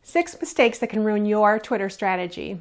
6 mistakes that can ruin your Twitter strategy.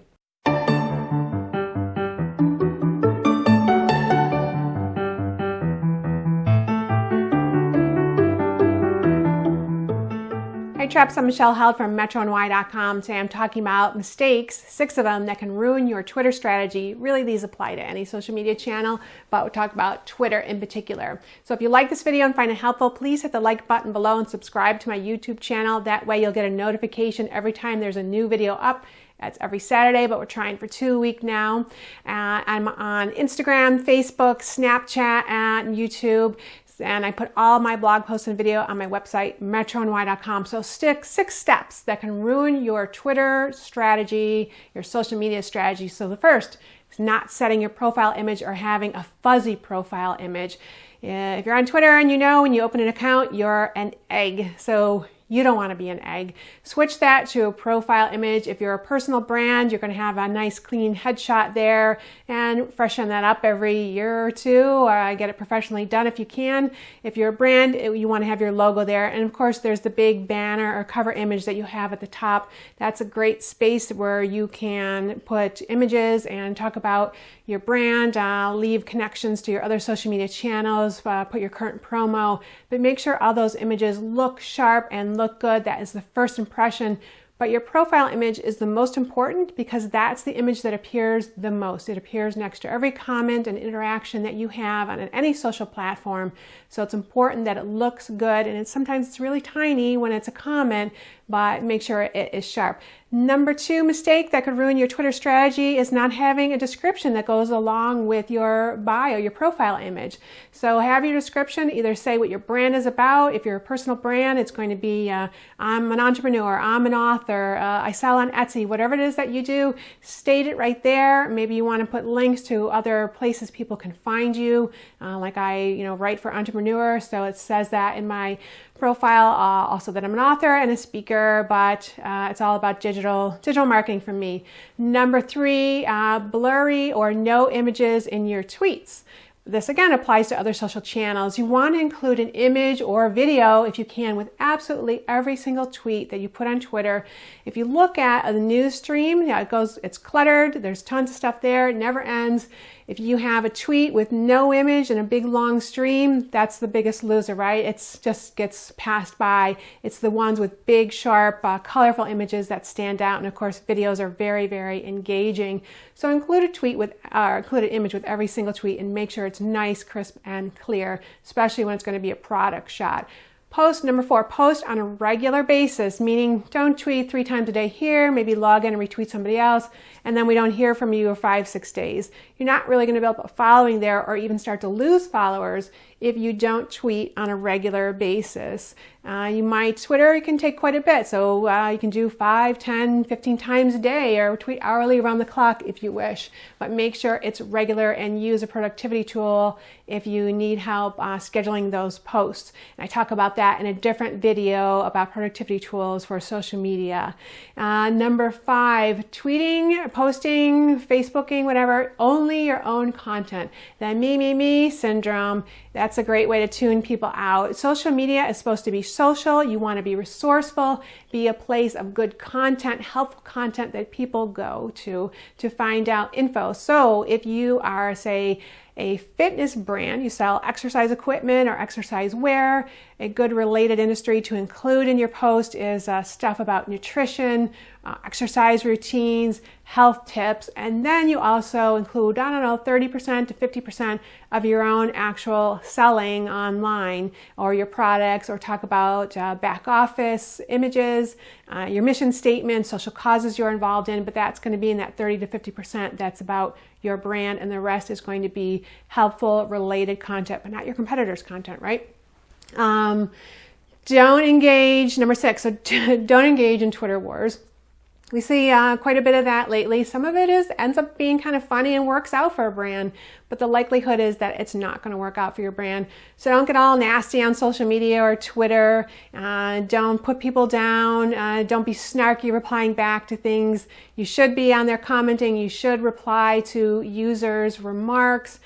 Hey Traps, I'm Michelle Held from MetroNY.com. Today I'm talking about mistakes, 6 of them that can ruin your Twitter strategy. Really, these apply to any social media channel, but we'll talk about Twitter in particular. So if you like this video and find it helpful, please hit the like button below and subscribe to my YouTube channel. That way you'll get a notification every time there's a new video up. That's every Saturday, but we're trying for 2 a week now. I'm on Instagram, Facebook, Snapchat, and YouTube. And I put all my blog posts and video on my website, MetroNY.com. So 6 steps that can ruin your Twitter strategy, your social media strategy. So the first is not setting your profile image or having a fuzzy profile image. If you're on Twitter and you know when you open an account, you're an egg. So you don't want to be an egg. Switch that to a profile image. If you're a personal brand, you're going to have a nice clean headshot there and freshen that up every year or two. Get it professionally done if you can. If you're a brand, you want to have your logo there. And of course, there's the big banner or cover image that you have at the top. That's a great space where you can put images and talk about your brand, leave connections to your other social media channels, put your current promo, but make sure all those images look sharp and look good. That is the first impression. But your profile image is the most important because that's the image that appears the most. It appears next to every comment and interaction that you have on any social platform. So it's important that it looks good, and sometimes it's really tiny when it's a comment, but make sure it is sharp. Number 2 mistake that could ruin your Twitter strategy is not having a description that goes along with your bio, your profile image. So have your description, either say what your brand is about. If you're a personal brand, it's going to be, I'm an entrepreneur, I'm an author, I sell on Etsy, whatever it is that you do, state it right there. Maybe you want to put links to other places people can find you. Like I write for Entrepreneur, so it says that in my profile, also that I'm an author and a speaker, but it's all about digital marketing for me. Number 3, blurry or no images in your tweets. This again applies to other social channels. You want to include an image or a video, if you can, with absolutely every single tweet that you put on Twitter. If you look at the news stream, it's cluttered. There's tons of stuff there. It never ends. If you have a tweet with no image and a big long stream, that's the biggest loser, right? It just gets passed by. It's the ones with big, sharp, colorful images that stand out. And of course, videos are very, very engaging. So include an image with every single tweet and make sure it's nice, crisp, and clear, especially when it's going to be a product shot. Number 4, post on a regular basis, meaning don't tweet 3 times a day here, maybe log in and retweet somebody else, and then we don't hear from you for 5-6 days. You're not really going to build up a following there or even start to lose followers if you don't tweet on a regular basis. Twitter can take quite a bit, so you can do 5, 10, 15 times a day or tweet hourly around the clock if you wish, but make sure it's regular and use a productivity tool if you need help scheduling those posts. And I talk about that in a different video about productivity tools for social media. Number 5, tweeting, posting, Facebooking, whatever, only your own content. The me syndrome, that's a great way to tune people out. Social media is supposed to be social. You want to be resourceful, be a place of good content, helpful content that people go to find out info. So if you are, say, a fitness brand, you sell exercise equipment or exercise wear, a good related industry to include in your post is stuff about nutrition, exercise routines, health tips, and then you also include, 30% to 50% of your own actual selling online or your products, or talk about back office images, your mission statement, social causes you're involved in, but that's going to be in that 30 to 50% that's about your brand, and the rest is going to be helpful, related content, but not your competitors' content, right? Don't engage, number 6, so don't engage in Twitter wars. We see quite a bit of that lately. Some of it ends up being kind of funny and works out for a brand, but the likelihood is that it's not going to work out for your brand. So don't get all nasty on social media or Twitter. Don't put people down. Don't be snarky replying back to things. You should be on there commenting. You should reply to users' remarks,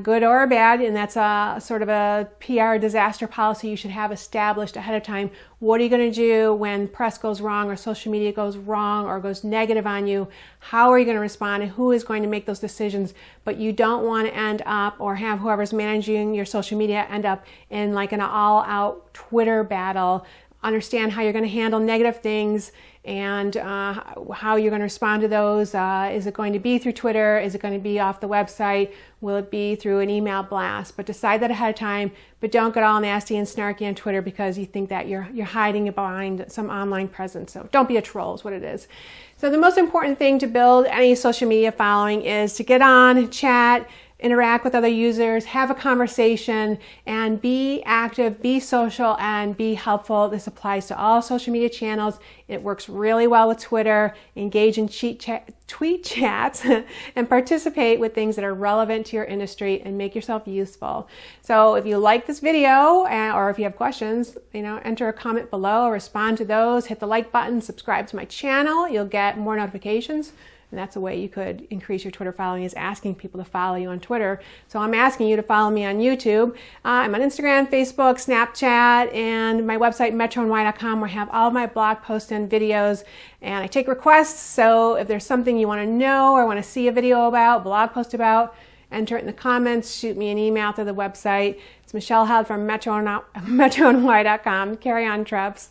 good or bad, and that's a sort of a PR disaster policy you should have established ahead of time What are you going to do when press goes wrong or social media goes wrong or goes negative on you? How are you going to respond, and who is going to make those decisions? But you don't want to end up, or have whoever's managing your social media end up in like an all-out Twitter battle. Understand how you're going to handle negative things and how you're going to respond to those. Is it going to be through Twitter? Is it going to be off the website? Will it be through an email blast? But decide that ahead of time, but don't get all nasty and snarky on Twitter because you think that you're hiding behind some online presence. So don't be a troll is what it is. So the most important thing to build any social media following is to get on, chat, interact with other users, have a conversation, and be active, be social, and be helpful. This applies to all social media channels. It works really well with Twitter. Engage in tweet chats and participate with things that are relevant to your industry and make yourself useful. So if you like this video or if you have questions, enter a comment below, respond to those, hit the like button, subscribe to my channel. You'll get more notifications. And that's a way you could increase your Twitter following, is asking people to follow you on Twitter. So I'm asking you to follow me on YouTube. I'm on Instagram, Facebook, Snapchat, and my website, metrony.com, where I have all my blog posts and videos. And I take requests, so if there's something you want to know or want to see a video about, blog post about, enter it in the comments, shoot me an email through the website. It's Michelle Held from metrony.com. Carry on, Trebs.